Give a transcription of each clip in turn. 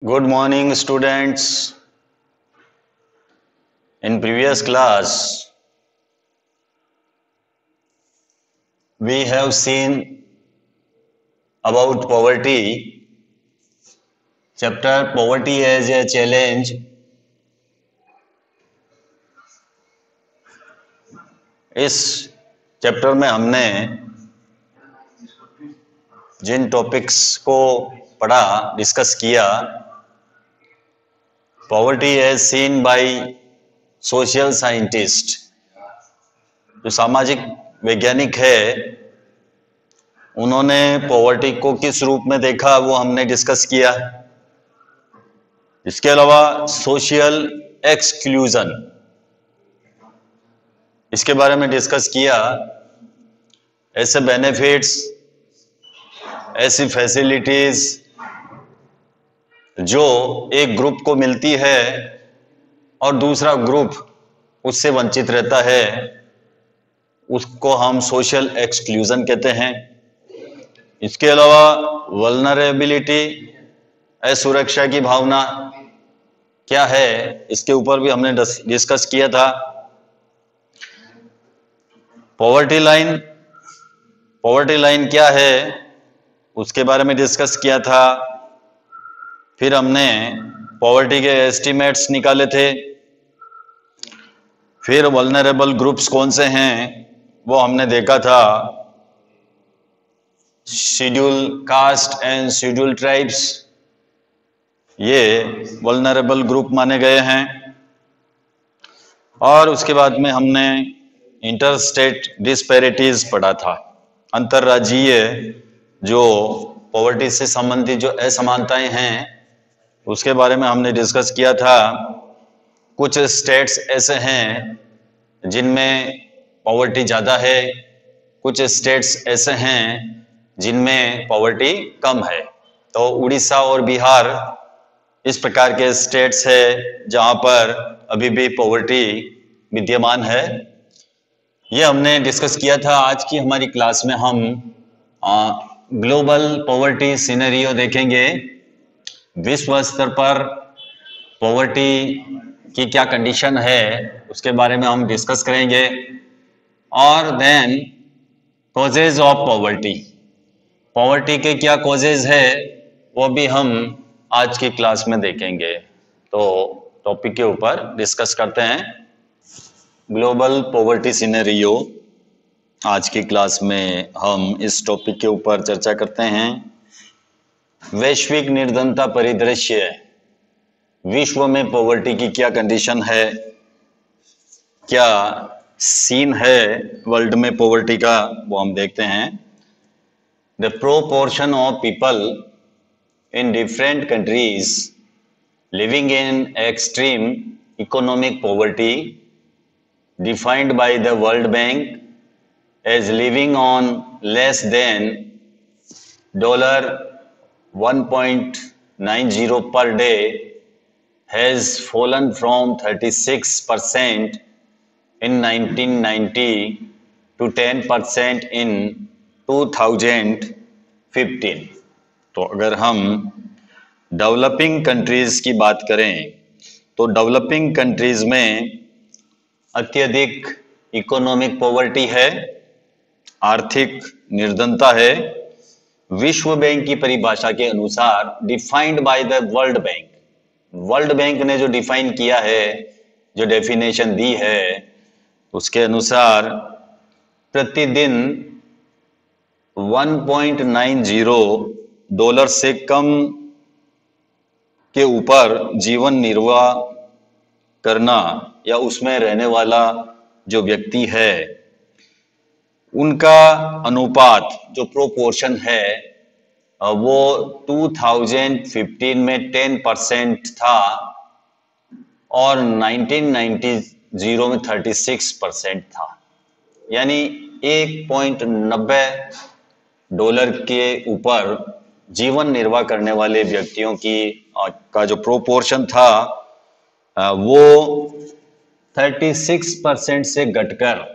Good morning, students. In previous class, we have seen about poverty, chapter Poverty as a Challenge. इस chapter में हमने जिन topics को पढ़ा, डिस्कस किया, poverty as seen by social scientist, जो सामाजिक वैज्ञानिक है, उन्होंने पॉवर्टी को किस रूप में देखा वो हमने डिस्कस किया। इसके अलावा सोशल एक्सक्लूजन, इसके बारे में डिस्कस किया। ऐसे बेनिफिट्स, ऐसी फैसिलिटीज जो एक ग्रुप को मिलती है और दूसरा ग्रुप उससे वंचित रहता है, उसको हम सोशल एक्सक्लूजन कहते हैं। इसके अलावा वल्नरेबिलिटी, असुरक्षा की भावना क्या है, इसके ऊपर भी हमने डिस्कस किया था। पॉवर्टी लाइन क्या है, उसके बारे में डिस्कस किया था। फिर हमने पॉवर्टी के एस्टिमेट्स निकाले थे। फिर वल्नरेबल ग्रुप्स कौन से हैं वो हमने देखा था। Schedule caste and schedule tribes, ये वल्नरेबल ग्रुप माने गए हैं। और उसके बाद में हमने इंटरस्टेट डिस्पैरिटीज पढ़ा था। अंतरराज्यीय जो पॉवर्टी से संबंधित जो असमानताएं हैं, उसके बारे में हमने डिस्कस किया था। कुछ स्टेट्स ऐसे हैं जिनमें पॉवर्टी ज़्यादा है, कुछ स्टेट्स ऐसे हैं जिनमें पॉवर्टी कम है। तो उड़ीसा और बिहार इस प्रकार के स्टेट्स है जहाँ पर अभी भी पॉवर्टी विद्यमान है। ये हमने डिस्कस किया था। आज की हमारी क्लास में हम ग्लोबल पॉवर्टी सिनेरियो देखेंगे। विश्व स्तर पर पॉवर्टी की क्या कंडीशन है उसके बारे में हम डिस्कस करेंगे। और देन कॉजेज ऑफ पॉवर्टी के क्या कॉजेज है वो भी हम आज की क्लास में देखेंगे। तो टॉपिक के ऊपर डिस्कस करते हैं। ग्लोबल पॉवर्टी सिनेरियो, आज की क्लास में हम इस टॉपिक के ऊपर चर्चा करते हैं। वैश्विक निर्धनता परिदृश्य, विश्व में पॉवर्टी की क्या कंडीशन है, क्या सीन है वर्ल्ड में पॉवर्टी का, वो हम देखते हैं। The proportion of people in different countries living in extreme economic poverty defined by the world bank as living on less than $1.90 per day has fallen from 36% in 1990 to 10% in 2015। तो अगर हम developing countries की बात करें तो developing countries में अत्यधिक economic poverty है, आर्थिक निर्धनता है। विश्व बैंक की परिभाषा के अनुसार defined by the world bank ने जो डिफाइन किया है, जो डेफिनेशन दी है, उसके अनुसार प्रतिदिन $1.90 से कम के ऊपर जीवन निर्वाह करना या उसमें रहने वाला जो व्यक्ति है, उनका अनुपात जो प्रोपोर्शन है वो 2015 में 10% था और 1990 में 36% था। यानी $1.90 के ऊपर जीवन निर्वाह करने वाले व्यक्तियों की का जो प्रोपोर्शन था वो 36% से घटकर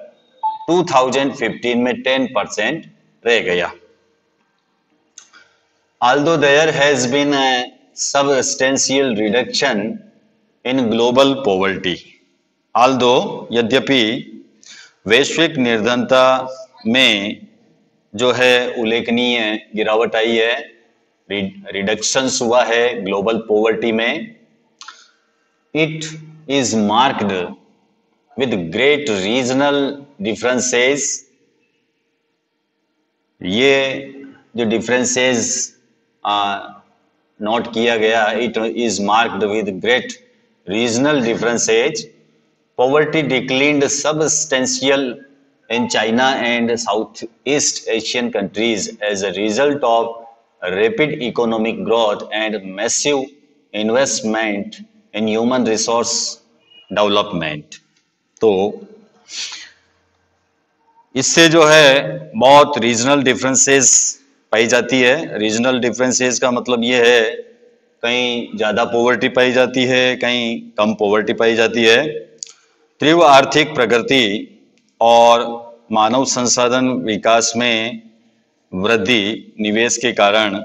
2015 में 10% रह गया। Although there has been a substantial reduction in global poverty. Although यद्यपि वैश्विक निर्धनता में जो है उल्लेखनीय गिरावट आई है, रिडक्शंस हुआ है ग्लोबल पॉवर्टी में, it is marked with great regional differences. ये जो डिफरेंसेस नोट किया गया, it is marked with great regional differences. Poverty declined substantial in China and Southeast Asian countries as a result of rapid economic growth and massive investment in human resource development. तो इससे जो है बहुत regional differences पाई जाती है. Regional differences का मतलब ये है कहीं ज़्यादा पॉवर्टी पाई जाती है, कहीं कम पॉवर्टी पाई जाती है. तीव्र आर्थिक प्रगति और मानव संसाधन विकास में वृद्धि निवेश के कारण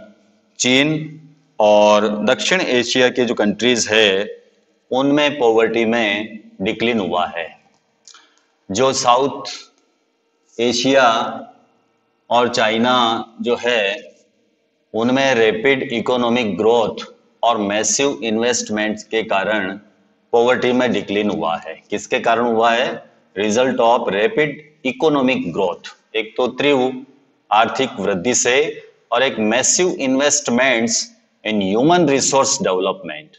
चीन और दक्षिण एशिया के जो कंट्रीज है उनमें पॉवर्टी में डिक्लिन हुआ है. जो साउथ एशिया और चाइना जो है उनमें रैपिड इकोनॉमिक ग्रोथ और मैसिव इन्वेस्टमेंट के कारण पॉवर्टी में डिक्लिन हुआ है. किसके कारण हुआ है? Result of rapid economic growth. एक तो तीव्र आर्थिक वृद्धि से और एक massive investments in human resource development.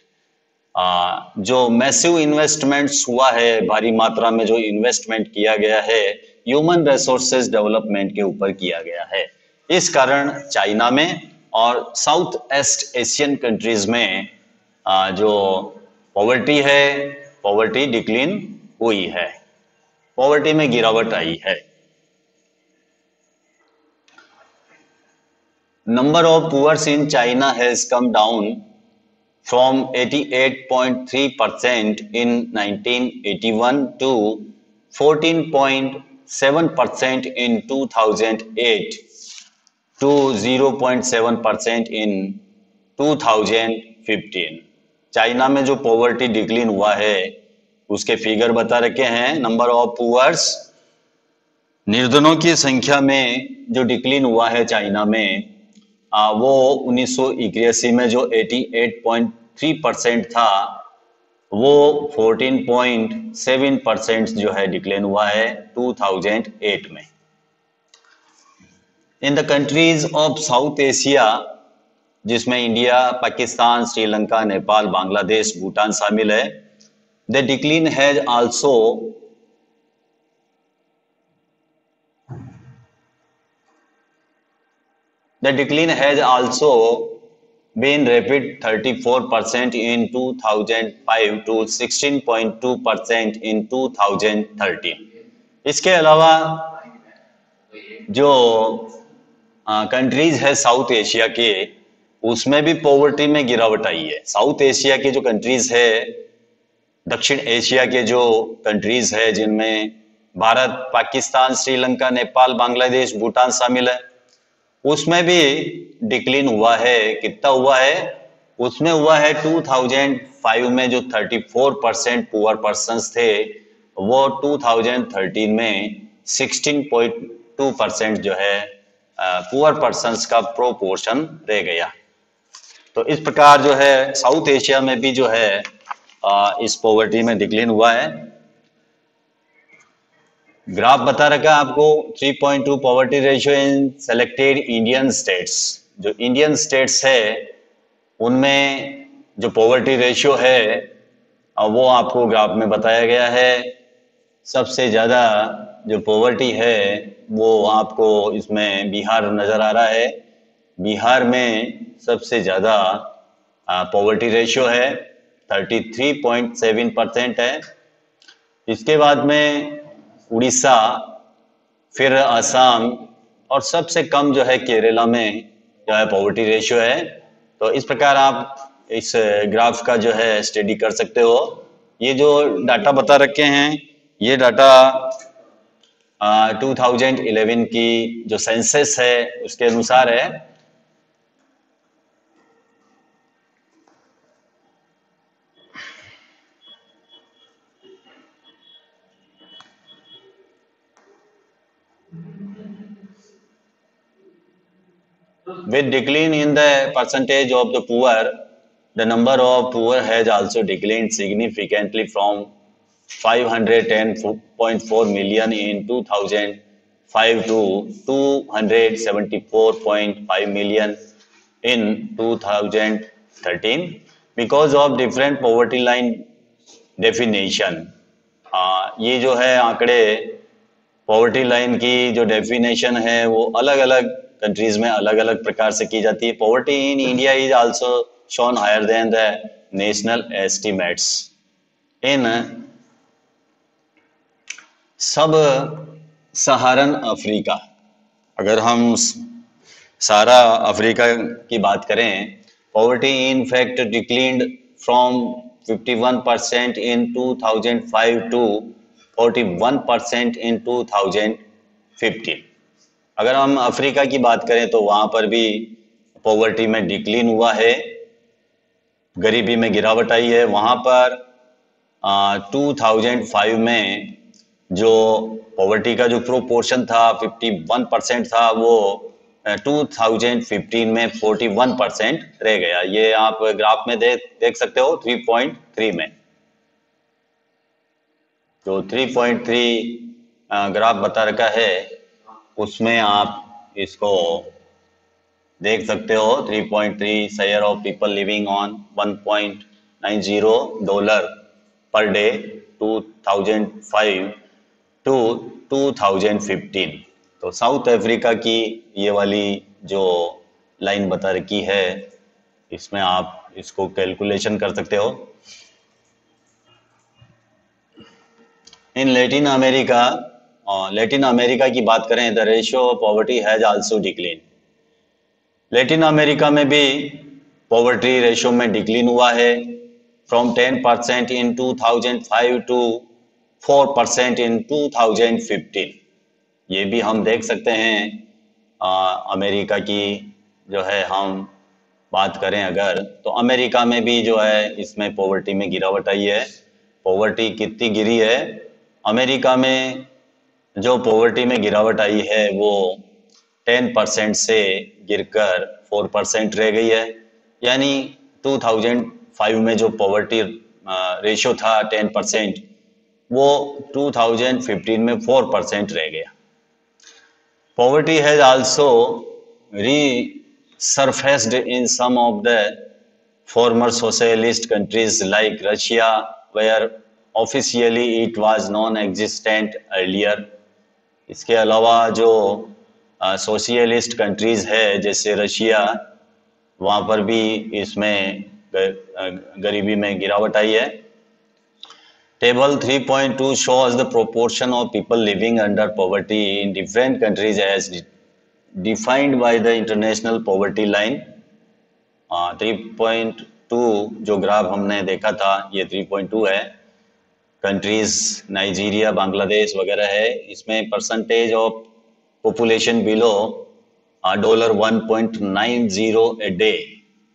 जो मैसिव इन्वेस्टमेंट्स हुआ है, भारी मात्रा में जो इन्वेस्टमेंट किया गया है ह्यूमन रिसोर्सेज डेवलपमेंट के ऊपर किया गया है. इस कारण चाइना में और साउथ ईस्ट एशियन कंट्रीज में जो पॉवर्टी है, पॉवर्टी डिक्लीन हुई है, पॉवर्टी में गिरावट आई है. Number of poors in China has come down from 88.3% in 1981 to 14.7% in 2008 to 0.7% in 2015. China में जो पॉवर्टी डिक्लीन हुआ है उसके फिगर बता रखे हैं. नंबर ऑफ पुअर्स, निर्धनों की संख्या में जो डिक्लीन हुआ है चाइना में, वो 1981 में जो 88.3% था वो 14.7% जो है डिक्लाइन हुआ है 2008 में. In the countries of south Asia, जिसमें इंडिया, पाकिस्तान, श्रीलंका, नेपाल, बांग्लादेश, भूटान शामिल है, the decline has also been rapid 34% in 2005 to 16.2% in 2013. इसके अलावा जो कंट्रीज है साउथ एशिया के, उसमें भी पॉवर्टी में गिरावट आई है. साउथ एशिया के जो कंट्रीज है, दक्षिण एशिया के जो कंट्रीज है जिनमें भारत, पाकिस्तान, श्रीलंका, नेपाल, बांग्लादेश, भूटान शामिल है, उसमें भी डिक्लीन हुआ है. कितना हुआ है? उसमें हुआ है 2005 में जो 34% पुअर पर्सन्स थे वो 2013 में 16.2% जो है पुअर पर्सन्स का प्रोपोर्शन रह गया. तो इस प्रकार जो है साउथ एशिया में भी जो है इस पॉवर्टी में डिक्लीन हुआ है. ग्राफ बता रखा आपको 3.2 poverty ratio in selected Indian states. जो इंडियन स्टेट्स है उनमें जो पॉवर्टी रेशियो है वो आपको ग्राफ में बताया गया है. सबसे ज़्यादा जो पॉवर्टी है वो आपको इसमें बिहार नज़र आ रहा है. बिहार में सबसे ज़्यादा पॉवर्टी रेशियो है, 33.7% है. इसके बाद में उड़ीसा, फिर असम और सबसे कम जो है केरला में जो है पॉवर्टी रेशियो है. तो इस प्रकार आप इस ग्राफ का जो है स्टडी कर सकते हो. ये जो डाटा बता रखे हैं ये डाटा 2011 की जो सेंसस है उसके अनुसार है. With decline in the percentage of the poor, the number of poor has also declined significantly from 510.4 million in 2005 to 274.5 million in 2013 because of different poverty line definition. ये जो है आंकड़े पॉवर्टी लाइन की जो डेफिनेशन है वो अलग अलग कंट्रीज में अलग अलग प्रकार से की जाती है. Poverty in India is also shown higher than the national estimates. In sub Saharan Africa, अगर हम सारा अफ्रीका की बात करें, poverty in fact declined from 51% in 2005 to 41% in 2015. अगर हम अफ्रीका की बात करें तो वहां पर भी पॉवर्टी में डिक्लाइन हुआ है, गरीबी में गिरावट आई है. वहां पर 2005 में जो पॉवर्टी का जो प्रोपोर्शन था 51% था, वो 2015 में 41% रह गया. ये आप ग्राफ में देख सकते हो 3.3 में. तो 3.3 ग्राफ बता रखा है, उसमें आप इसको देख सकते हो. 3.3 share of people living on $1.90 per day 2005 to 2015. तो साउथ अफ्रीका की ये वाली जो लाइन बता रखी है, इसमें आप इसको कैलकुलेशन कर सकते हो. इन लैटिन अमेरिका की बात करें, the ratio of poverty has also decline. Latin America में भी पॉवर्टी रेशियो में डिक्लाइन हुआ है फ्रॉम 10% इन 2005 टू 4% इन 2015. ये भी हम देख सकते हैं. अमेरिका की जो है हम बात करें अगर, तो अमेरिका में भी जो है इसमें पॉवर्टी में गिरावट आई है. पॉवर्टी कितनी गिरी है? अमेरिका में जो पॉवर्टी में गिरावट आई है वो 10% से गिरकर 4% रह गई है. यानी 2005 में जो पॉवर्टी रेशियो था 10%, वो 2015 में 4% रह गया. Poverty has also resurfaced in some of the former socialist countries like Russia, where officially it was non-existent earlier. इसके अलावा जो सोशलिस्ट कंट्रीज है जैसे रशिया, वहाँ पर भी इसमें गरीबी में गिरावट आई है. Table 3.2 shows the proportion of people living under poverty in different countries as defined by the International Poverty Line. 3.2 जो ग्राफ हमने देखा था ये 3.2 है. कंट्रीज नाइजीरिया, बांग्लादेश वगैरह है. इसमें percentage of population below $1.90 a day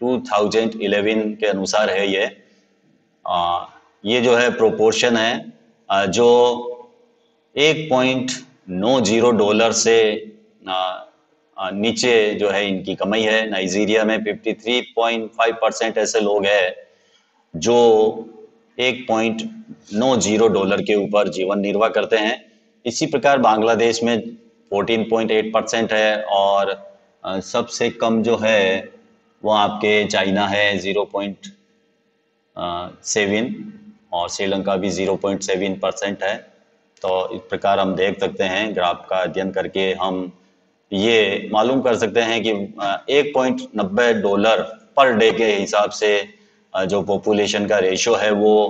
2011 के अनुसार है. ये जो है प्रोपोर्शन है जो $1.90 से नीचे जो है इनकी कमाई है. नाइजीरिया में 53.5% ऐसे लोग हैं जो $1.90 के ऊपर जीवन निर्वाह करते हैं. इसी प्रकार बांग्लादेश में 14.8% है और सबसे कम जो है वो आपके चाइना है 0.7 और श्रीलंका भी 0.7% है. तो इस प्रकार हम देख सकते हैं, ग्राफ का अध्ययन करके हम ये मालूम कर सकते हैं कि $1.90 पर डे के हिसाब से जो पॉपुलेशन का रेशियो है वो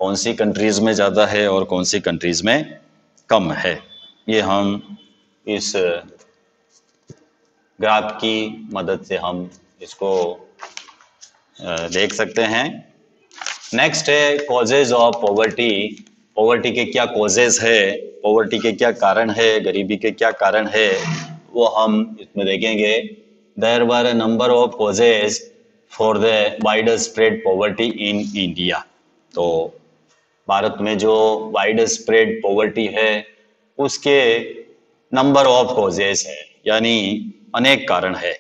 कौन सी कंट्रीज में ज़्यादा है और कौन सी कंट्रीज में कम है. ये हम इस ग्राफ की मदद से हम इसको देख सकते हैं. नेक्स्ट है कॉजेज ऑफ पॉवर्टी. पॉवर्टी के क्या कॉजेज है, पॉवर्टी के क्या कारण है, गरीबी के क्या कारण है, वो हम इसमें देखेंगे. There were a number of causes for the wide spread poverty in India. तो भारत में जो वाइड स्प्रेड पॉवर्टी है उसके नंबर ऑफ कॉजेज है, यानी अनेक कारण है.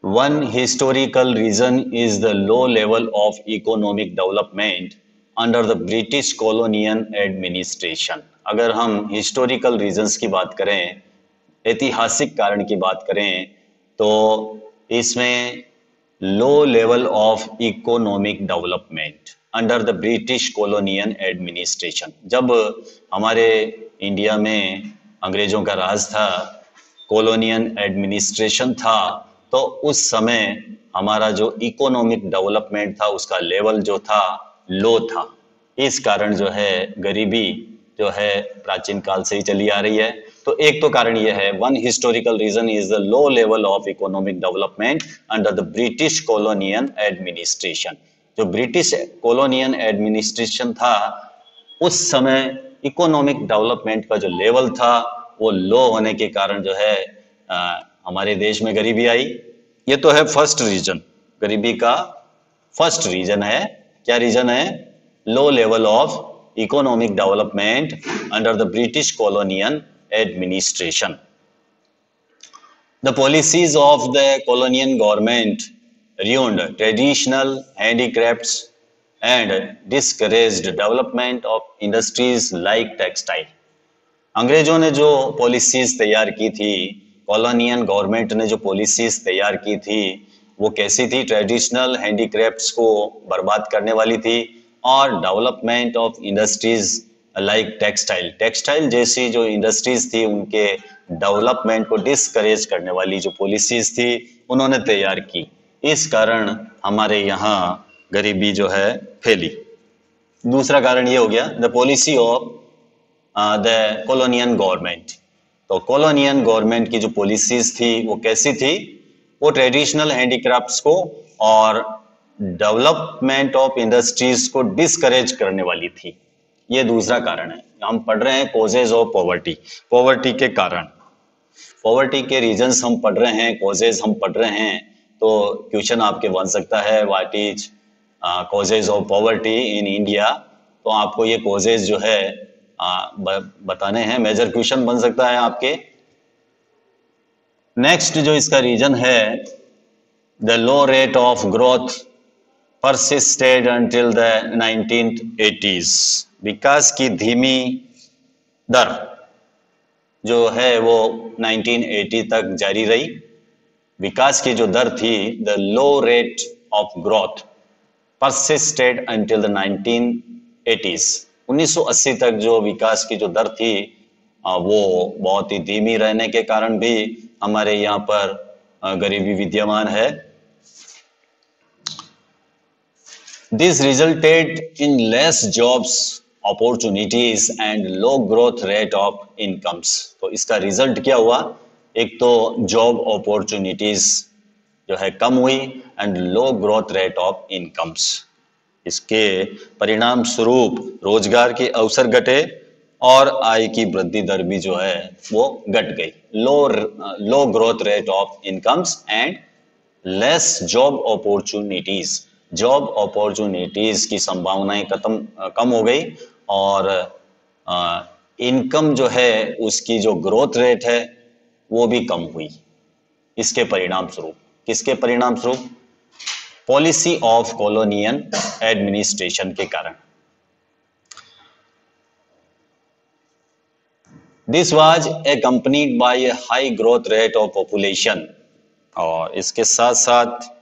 One historical reason is the low level of economic development under the British colonial administration. अगर हम historical reasons की बात करें, ऐतिहासिक कारण की बात करें, तो इसमें लो level of economic development under the British colonial administration, जब हमारे इंडिया में अंग्रेजों का राज था, कॉलोनियल एडमिनिस्ट्रेशन था, तो उस समय हमारा जो इकोनॉमिक डेवलपमेंट था उसका लेवल जो था लो था। इस कारण जो है गरीबी जो है प्राचीन काल से ही चली आ रही है। तो एक तो कारण यह है, one historical reason is the low level of economic development under the British colonial administration. जो ब्रिटिश कॉलोनियल एडमिनिस्ट्रेशन था उस समय इकोनॉमिक डेवलपमेंट का जो लेवल था वो लो होने के कारण जो है हमारे देश में गरीबी आई। ये तो है फर्स्ट रीजन, गरीबी का फर्स्ट रीजन है। क्या रीजन है? लो level of economic development under the British colonial administration. The policies of the colonial government ruined traditional handicrafts and discouraged development of industries like textile. अंग्रेजों ने जो पॉलिसीज तैयार की थी, कॉलोनियल गवर्नमेंट ने जो पॉलिसीज तैयार की थी, वो कैसी थी? ट्रेडिशनल हैंडीक्राफ्ट्स को बर्बाद करने वाली थी और development of industries like textile जैसी जो इंडस्ट्रीज थी उनके डेवलपमेंट को डिस्करेज करने वाली जो पॉलिसीज थी उन्होंने तैयार की। इस कारण हमारे यहाँ गरीबी जो है फैली। दूसरा कारण ये हो गया the policy of the colonial government. तो कॉलोनियल गवर्नमेंट की जो पॉलिसीज थी वो कैसी थी? वो ट्रेडिशनल हैंडीक्राफ्ट्स को और डेवलपमेंट ऑफ इंडस्ट्रीज को डिस्करेज करने वाली थी। ये दूसरा कारण है। हम पढ़ रहे हैं कॉजेज ऑफ पॉवर्टी, पॉवर्टी के कारण, पॉवर्टी के रीजंस हम पढ़ रहे हैं, कॉजेज हम पढ़ रहे हैं। तो क्वेश्चन आपके बन सकता है what is causes of poverty in India. तो आपको ये कॉजेज जो है बताने हैं, मेजर क्वेश्चन बन सकता है आपके। नेक्स्ट जो इसका रीजन है, the low rate of growth persisted until the 1980s। विकास की धीमी दर जो है वो 1980 तक जारी रही। विकास की जो दर थी, the low rate of growth persisted until the 1980s, 1980 तक जो विकास की जो दर थी वो बहुत ही धीमी रहने के कारण भी हमारे यहाँ पर गरीबी विद्यमान है। This resulted in less jobs opportunities and low growth rate of incomes। तो इसका रिजल्ट क्या हुआ? एक तो जॉब अपॉर्चुनिटीज जो है कम हुई and low growth rate of incomes. इसके परिणाम स्वरूप रोजगार के अवसर घटे और आय की वृद्धि दर भी जो है वो घट गई। Low growth rate of incomes and less job opportunities, job opportunities की संभावनाएं कम हो गई और इनकम जो है उसकी जो ग्रोथ रेट है वो भी कम हुई। इसके परिणाम स्वरूप, किसके परिणाम स्वरूप? पॉलिसी ऑफ कॉलोनियल एडमिनिस्ट्रेशन के कारण। This was accompanied by a high growth rate of population। और इसके साथ साथ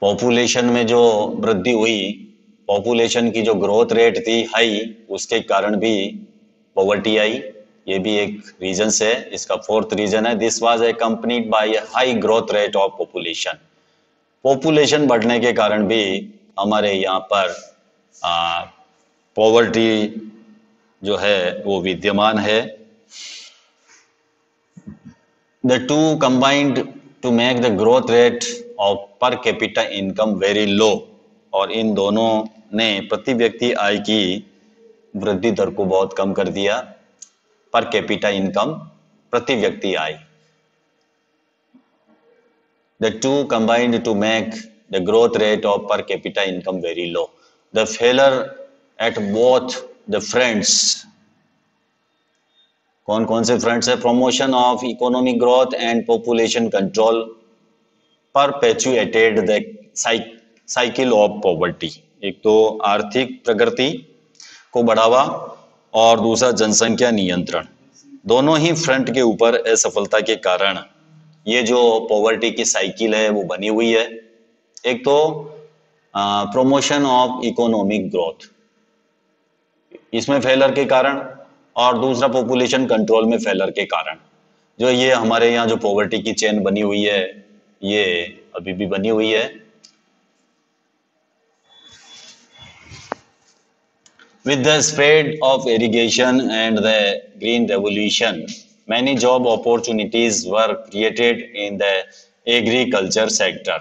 पॉपुलेशन में जो वृद्धि हुई, पॉपुलेशन की जो ग्रोथ रेट थी हाई, उसके कारण भी पॉवर्टी आई। ये भी एक रीजन है। इसका फोर्थ रीजन है, this was accompanied by a high growth rate of population। Population बढ़ने के कारण भी हमारे यहाँ पर पॉवर्टी जो है वो विद्यमान है। The two combined to make the growth rate of per capita income very low। और इन दोनों ने प्रति व्यक्ति आय की वृद्धि दर को बहुत कम कर दिया। पर कैपिटा इनकम, प्रति व्यक्ति आय। The two combined to make the growth rate of per capita income very low। The failure at both the fronts। कौन कौन से फ्रंट्स है? Promotion of economic growth and population control परपेचुएटेड the cycle of poverty. एक तो आर्थिक प्रगति को बढ़ावा और दूसरा जनसंख्या नियंत्रण। दोनों ही फ्रंट के ऊपर असफलता के कारण ये जो पॉवर्टी की साइकिल है वो बनी हुई है। एक तो प्रमोशन ऑफ इकोनॉमिक ग्रोथ, इसमें फेलर के कारण, और दूसरा पॉपुलेशन कंट्रोल में फेलर के कारण जो ये हमारे यहाँ जो पॉवर्टी की चेन बनी हुई है ये अभी भी बनी हुई है। With the spread of irrigation and the green revolution, many job opportunities were created in the agriculture sector.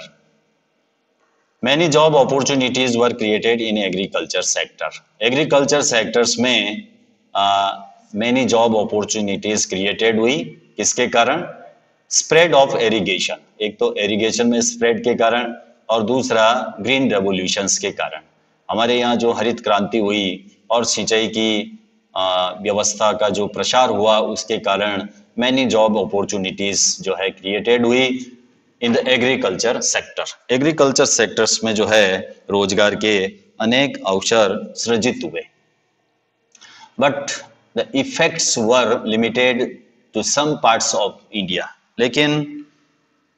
Many job opportunities were created in agriculture sector. Agriculture sectors में many job opportunities created हुई, किसके कारण? Spread of irrigation, एक तो irrigation में spread के कारण और दूसरा green revolutions के कारण। हमारे यहाँ जो हरित क्रांति हुई और सिंचाई की व्यवस्था का जो प्रसार हुआ उसके कारण मैनी जॉब अपॉर्चुनिटीज जो है क्रिएटेड हुई in the agriculture sector. Agriculture sectors में जो है रोजगार के अनेक अवसर सृजित हुए, but the effects were limited to some parts of India. लेकिन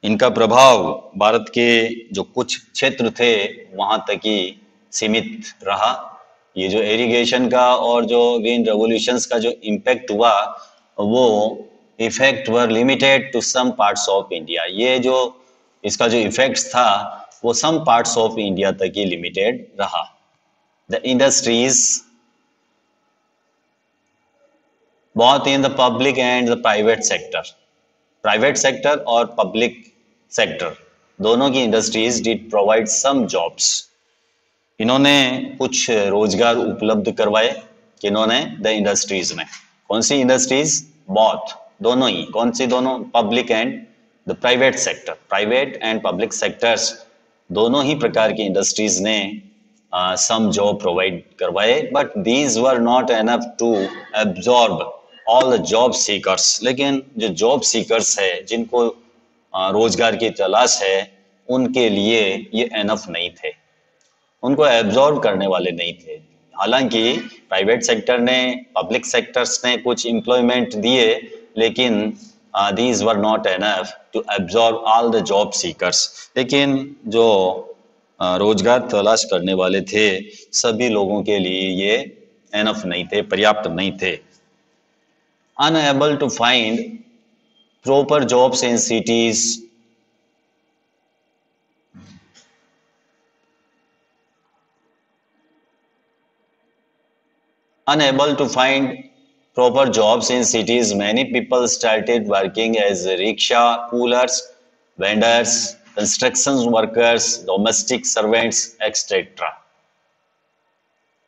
इनका प्रभाव भारत के जो कुछ क्षेत्र थे वहां तक ही सीमित रहा। ये जो इरिगेशन का और जो ग्रीन रेवोल्यूशंस का जो इम्पैक्ट हुआ वो effect were limited to some parts of India. ये जो इसका जो इफेक्ट्स था वो सम पार्ट्स ऑफ इंडिया तक ही लिमिटेड रहा। The industries both in the public and the private sector, private sector और पब्लिक सेक्टर दोनों की industries did provide some jobs. इन्होंने कुछ रोजगार उपलब्ध करवाए, किन्होंने? द इंडस्ट्रीज ने। कौन सी इंडस्ट्रीज? बोथ, दोनों ही। कौन सी दोनों? Public and the private sector. Private and public sectors दोनों ही प्रकार की इंडस्ट्रीज ने सम जॉब प्रोवाइड करवाए, but these were not enough to absorb all the job seekers. लेकिन जो जॉब सीकर्स है, जिनको रोजगार की तलाश है, उनके लिए ये एनफ नहीं थे, उनको एब्जॉर्ब करने वाले नहीं थे। हालांकि प्राइवेट सेक्टर ने, पब्लिक सेक्टर्स ने कुछ एम्प्लॉयमेंट दिए, लेकिन these were not enough to absorb all the job seekers. लेकिन जो रोजगार तलाश करने वाले थे सभी लोगों के लिए ये एनफ नहीं थे, पर्याप्त नहीं थे। Unable to find proper jobs in cities, unable to find proper jobs in cities, many people started working as rickshaw pullers, vendors, construction workers, domestic servants, etc.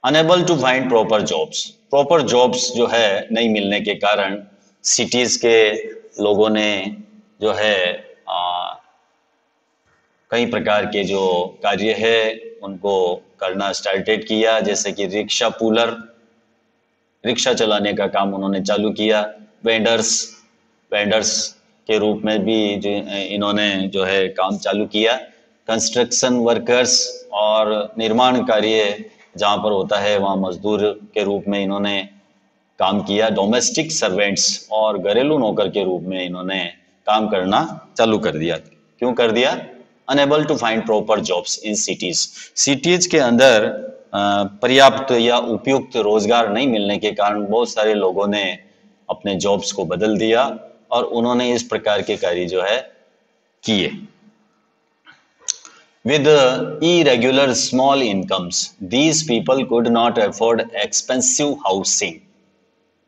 Unable to find proper jobs, proper jobs जो है नहीं मिलने के कारण cities के लोगों ने जो है कई प्रकार के जो कार्य है उनको करना स्टार्टेड किया, जैसे कि रिक्शा पुलर, रिक्शा चलाने का काम उन्होंने चालू किया। वेंडर्स के रूप में भी इन्होंने जो है काम चालू किया। कंस्ट्रक्शन वर्कर्स और निर्माण कार्य जहाँ पर होता है वहाँ मजदूर के रूप में इन्होंने काम किया। डोमेस्टिक सर्वेंट्स और घरेलू नौकर के रूप में इन्होंने काम करना चालू कर दिया। क्यों कर दिया? Unable to find proper jobs in cities, cities के अंदर पर्याप्त या उपयुक्त रोजगार नहीं मिलने के कारण बहुत सारे लोगों ने अपने जॉब्स को बदल दिया और उन्होंने इस प्रकार के कार्य जो है किए। With irregular small incomes these people could not afford expensive housing.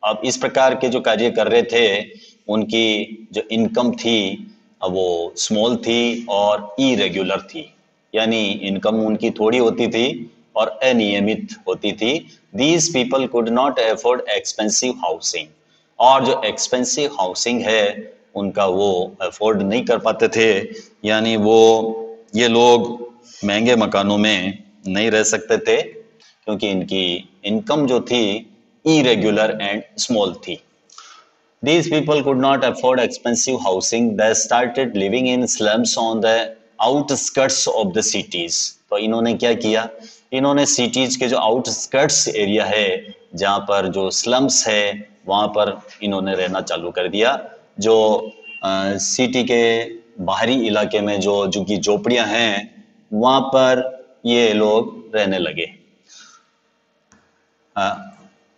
अब इस प्रकार के जो कार्य कर रहे थे उनकी जो इनकम थी वो स्मॉल थी और इरेगुलर थी, यानी इनकम उनकी थोड़ी होती थी और अनियमित होती थी। These people could not afford expensive housing, और जो एक्सपेंसिव हाउसिंग है उनका वो अफोर्ड नहीं कर पाते थे, यानी वो ये लोग महंगे मकानों में नहीं रह सकते थे क्योंकि इनकी इनकम जो थी इरेगुलर एंड स्मॉल थी। These people could not afford expensive housing. They started living in slums on the outskirts of the cities. तो इन्होंने क्या किया, इन्होंने सिटीज के जो आउटस्कर्ट्स एरिया है, जहाँ पर जो स्लम्स है, वहाँ पर इन्होंने रहना चालू कर दिया। जो सिटी के बाहरी इलाके में जो की झोपड़ियाँ हैं, वहाँ पर ये लोग रहने लगे।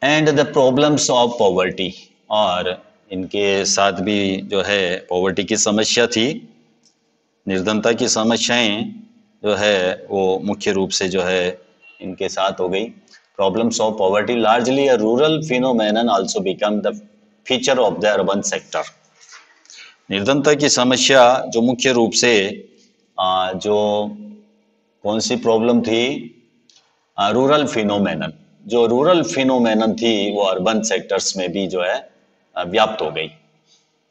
And the problems of poverty, और इनके साथ भी जो है पॉवर्टी की समस्या थी, निर्धनता की समस्याएं जो है वो मुख्य रूप से जो है इनके साथ हो गई। Problems of poverty largely a rural phenomenon also become the feature of the urban sector. निर्धनता की समस्या जो मुख्य रूप से जो कौन सी प्रॉब्लम थी, रूरल फिनोमेनन, जो रूरल फिनोमेनन थी वो अर्बन सेक्टर्स में भी जो है व्याप्त हो गई।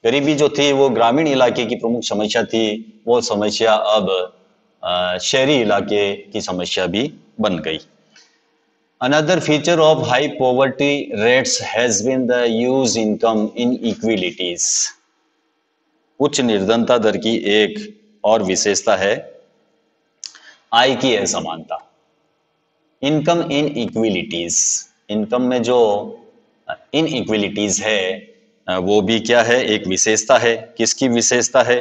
गरीबी जो थी वो ग्रामीण इलाके की प्रमुख समस्या थी, वो समस्या अब शहरी इलाके की समस्या भी बन गई। Another feature of high poverty rates has been the huge income inequalities. उच्च निर्धनता दर की एक और विशेषता है आय की असमानता। इनकम इनइक्वालिटीज, इनकम में जो इनइक्वालिटीज है वो भी क्या है, एक विशेषता है। किसकी विशेषता है?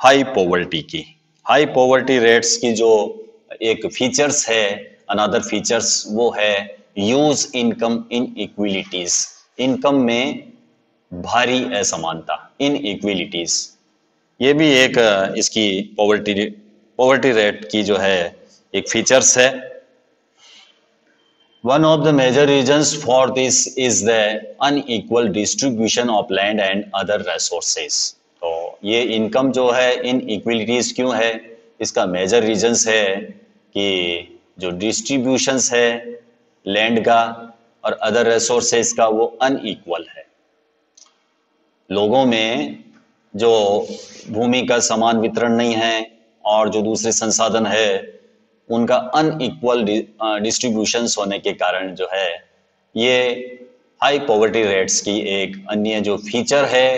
हाई पॉवर्टी की। हाई पॉवर्टी रेट्स की जो एक फीचर्स है, अनदर फीचर्स, वो है ह्यूज इनकम इनइक्वालिटीज। इनकम में भारी असमानता, इनइक्वालिटीज, ये भी एक इसकी पॉवर्टी रेट की जो है एक फीचर्स है। One of the major reasons for this is the unequal distribution of land and other resources. तो ये इनकम जो है इनइक्वालिटीज क्यों है, इसका मेजर रीजंस है कि जो डिस्ट्रीब्यूशंस है लैंड का और अदर रिसोर्सेज का वो अनइक्वल है। लोगों में जो भूमि का समान वितरण नहीं है और जो दूसरे संसाधन है उनका अनइक्वल डिस्ट्रीब्यूशंस होने के कारण जो है ये हाई पॉवर्टी रेट्स की एक अन्य जो फीचर है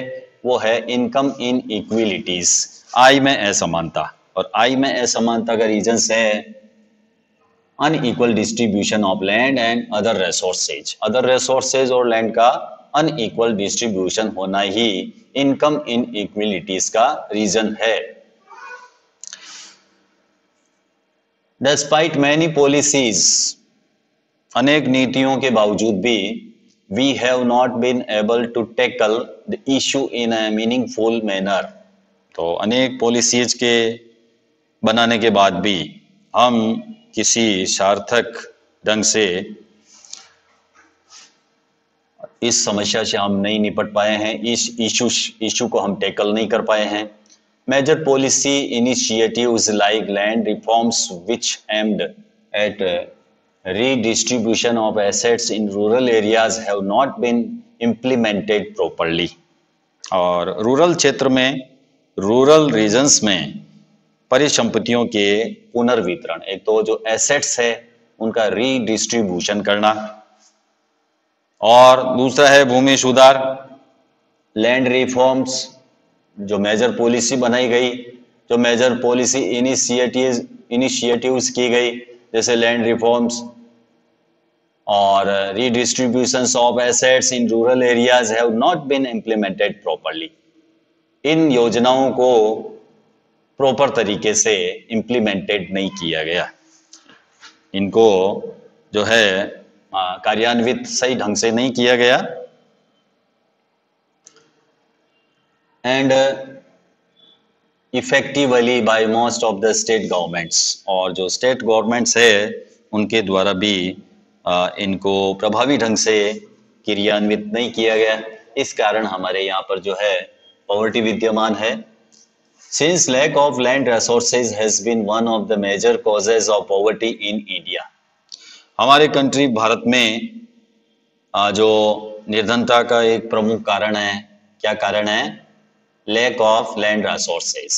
वो है इनकम इनइक्वालिटीज, आय में असमानता। और आय में असमानता का रीजंस है unequal distribution of land and other resources. Other resources और लैंड का अनइक्वल डिस्ट्रीब्यूशन होना ही इनकम इनइक्वालिटीज का रीजन है। Despite many policies, अनेक नीतियों के बावजूद भी we have not been able to tackle the issue in a meaningful manner. तो अनेक पॉलिसीज के बनाने के बाद भी हम किसी सार्थक ढंग से इस समस्या से हम नहीं निपट पाए हैं, इस इशू को हम टैकल नहीं कर पाए हैं। Major policy initiatives like land reforms which aimed at redistribution of assets in rural areas have not been implemented properly. और रूरल क्षेत्र में, रूरल रीजन्स में परिसंपत्तियों के पुनर्वितरण, एक तो जो एसेट्स है उनका रीडिस्ट्रीब्यूशन करना, और दूसरा है भूमि सुधार, लैंड रिफॉर्म्स, जो मेजर पॉलिसी बनाई गई, जो मेजर पॉलिसी इनिशिएटिव्स की गई, जैसे लैंड रिफॉर्म्स और redistributions of assets in rural areas have not been implemented properly. इन योजनाओं को प्रॉपर तरीके से इम्प्लीमेंटेड नहीं किया गया, इनको जो है कार्यान्वित सही ढंग से नहीं किया गया। And effectively by most of the state governments, और जो स्टेट गवर्नमेंट्स है उनके द्वारा भी इनको प्रभावी ढंग से क्रियान्वित नहीं किया गया। इस कारण हमारे यहाँ पर जो है पॉवर्टी विद्यमान है। Since lack of land resources has been one of the major causes of poverty in India. हमारे कंट्री भारत में जो निर्धनता का एक प्रमुख कारण है, क्या कारण है? Lack of land resources,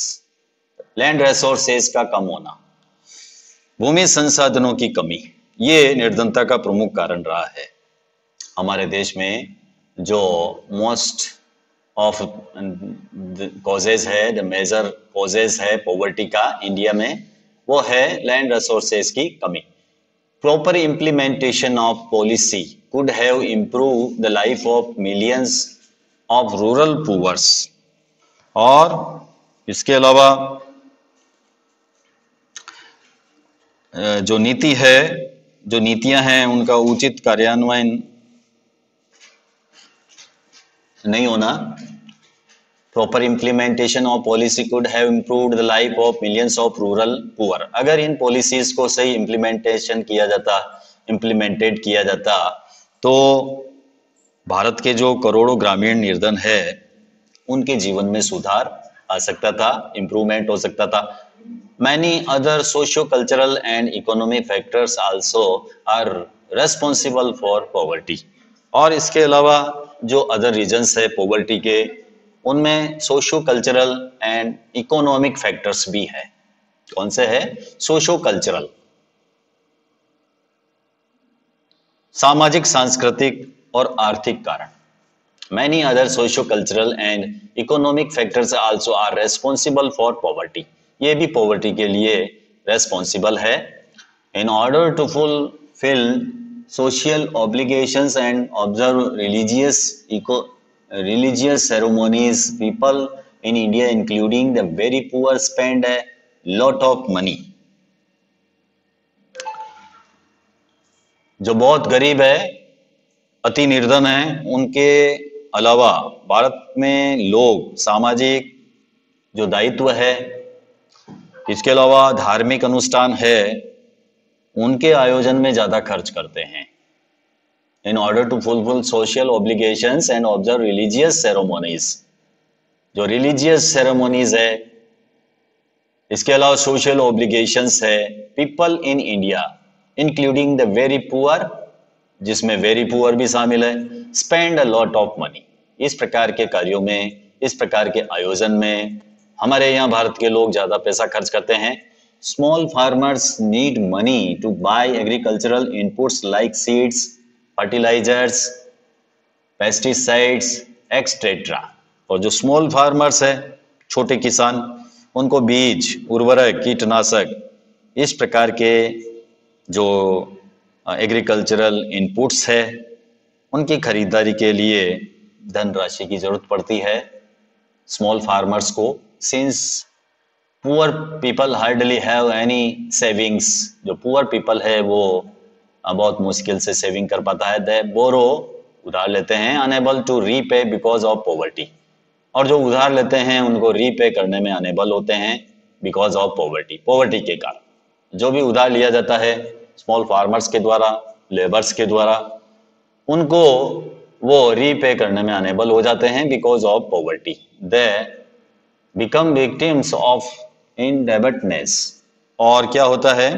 land resources का कम होना, भूमि संसाधनों की कमी, ये निर्धनता का प्रमुख कारण रहा है। हमारे देश में जो मोस्ट ऑफ कॉजेज है, द मेजर कॉजेज है पॉवर्टी का इंडिया में, वो है लैंड रिसोर्सेज की कमी। Proper implementation of policy could have improved the life of millions of rural poors। और इसके अलावा जो नीति है, जो नीतियां हैं, उनका उचित कार्यान्वयन नहीं होना। Proper implementation of policy could have improved the life of millions of rural poor. अगर इन पॉलिसीज को सही इम्प्लीमेंटेड किया जाता तो भारत के जो करोड़ों ग्रामीण निर्धन है उनके जीवन में सुधार आ सकता था, इंप्रूवमेंट हो सकता था। Many other socio cultural and economic factors also are responsible for poverty. और इसके अलावा जो अदर रीजन्स है पॉवर्टी के, उनमें socio cultural and economic factors भी है। कौन से है? सोशियो कल्चरल, सामाजिक, सांस्कृतिक और आर्थिक कारण। Many other socio-cultural and economic factors also are responsible for poverty। ये भी poverty के लिए responsible है। In order to fulfill social obligations and observe religious ceremonies, people in India, including the very poor, spend a lot of money। जो बहुत गरीब है, अति निर्धन है, उनके अलावा भारत में लोग सामाजिक जो दायित्व है, इसके अलावा धार्मिक अनुष्ठान है, उनके आयोजन में ज्यादा खर्च करते हैं। In order to fulfil social obligations and observe religious ceremonies, जो रिलीजियस सेरेमोनीज है, इसके अलावा सोशल ऑब्लिगेशंस है। People in India including the very poor, जिसमें वेरी पुअर भी शामिल है, spend a lot of money. इस प्रकार के कार्यों में, इस प्रकार के आयोजन में हमारे यहाँ भारत के लोग ज्यादा पैसा खर्च करते हैं। Small farmers need money to buy agricultural inputs like seeds, fertilisers, pesticides etcetera. और जो स्मॉल फार्मर्स है, छोटे किसान, उनको बीज, उर्वरक, कीटनाशक, इस प्रकार के जो एग्रीकल्चरल इनपुट्स है, उनकी खरीदारी के लिए धनराशि की जरूरत पड़ती है स्मॉल फार्मर्स को। Since poor people hardly have any savings, जो पुअर पीपल है वो बहुत मुश्किल से सेविंग कर पाता है। दे बोरो, उधार लेते हैं, unable to repay because of poverty. और जो उधार लेते हैं उनको रीपे करने में अनेबल होते हैं बिकॉज ऑफ पॉवर्टी, पॉवर्टी के कारण। जो भी उधार लिया जाता है स्मॉल फार्मर्स के द्वारा, लेबर्स के द्वारा, उनको वो रीपे करने में अनेबल हो जाते हैं because of poverty. They become victims of indebtedness. और क्या होता है?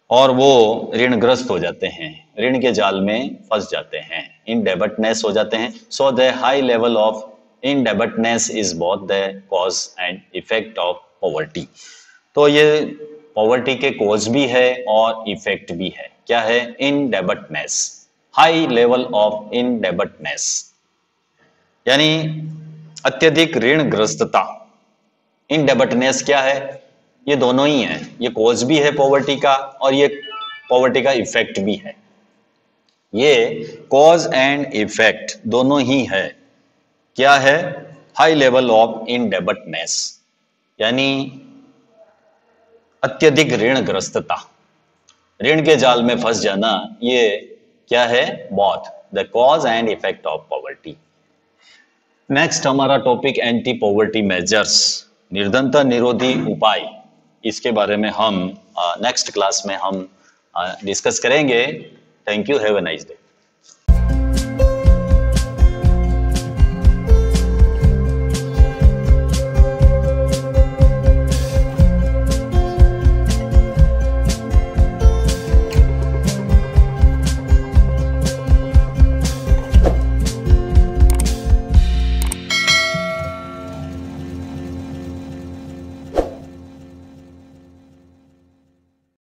और वो ऋणग्रस्त हो जाते हैं, ऋण के जाल में फंस जाते हैं, इनडेब्टनेस हो जाते हैं। So the high level of indebtedness is both the cause and effect of poverty. तो ये पॉवर्टी के कॉज भी है और इफेक्ट भी है। क्या है? इनडेब्टनेस, हाई लेवल ऑफ इनडेब्टनेस, यानी अत्यधिक ऋणग्रस्तता। इनडेब्टनेस क्या है? ये दोनों ही है, ये कॉज भी है पॉवर्टी का और ये पॉवर्टी का इफेक्ट भी है। ये कॉज एंड इफेक्ट दोनों ही है। क्या है? हाई लेवल ऑफ इनडेब्टनेस, यानी अत्यधिक ऋणग्रस्तता, ऋण के जाल में फंस जाना, ये क्या है? Both the cause and effect of poverty. Next हमारा टॉपिक एंटी पॉवर्टी मेजर्स, निर्धनता निरोधी उपाय। इसके बारे में हम नेक्स्ट क्लास में हम डिस्कस करेंगे। Thank you, have a nice day.